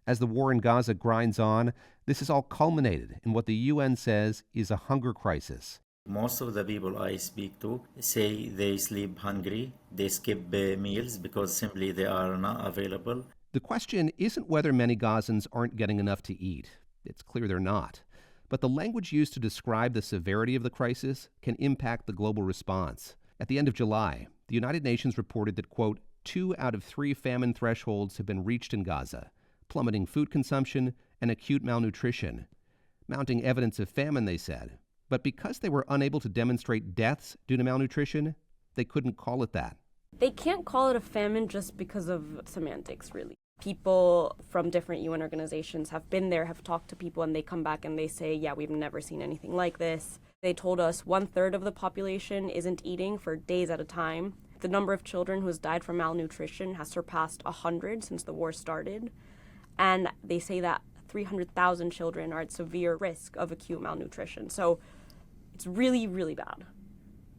As the war in Gaza grinds on, this is all culminated in what the UN says is a hunger crisis. Most of the people I speak to say they sleep hungry, they skip meals because simply they are not available. The question isn't whether many Gazans aren't getting enough to eat. It's clear they're not. But the language used to describe the severity of the crisis can impact the global response. At the end of July, the United Nations reported that, quote, 2 out of 3 famine thresholds have been reached in Gaza, plummeting food consumption and acute malnutrition. Mounting evidence of famine, they said. But because they were unable to demonstrate deaths due to malnutrition, they couldn't call it that. They can't call it a famine just because of semantics, really. People from different UN organizations have been there, have talked to people, and they come back and they say, yeah, we've never seen anything like this. They told us 1/3 of the population isn't eating for days at a time. The number of children who has died from malnutrition has surpassed 100 since the war started. And they say that 300,000 children are at severe risk of acute malnutrition. So it's really, really bad.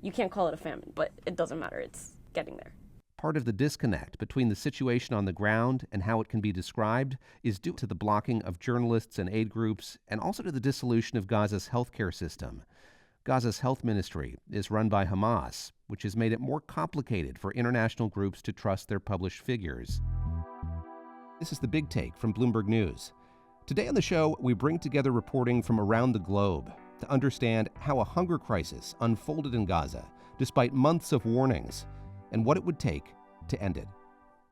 You can't call it a famine, but it doesn't matter. It's getting there. Part of the disconnect between the situation on the ground and how it can be described is due to the blocking of journalists and aid groups, and also to the dissolution of Gaza's healthcare system. Gaza's health ministry is run by Hamas, which has made it more complicated for international groups to trust their published figures. This is The Big Take from Bloomberg News. Today on the show, we bring together reporting from around the globe to understand how a hunger crisis unfolded in Gaza, despite months of warnings, and what it would take to end it.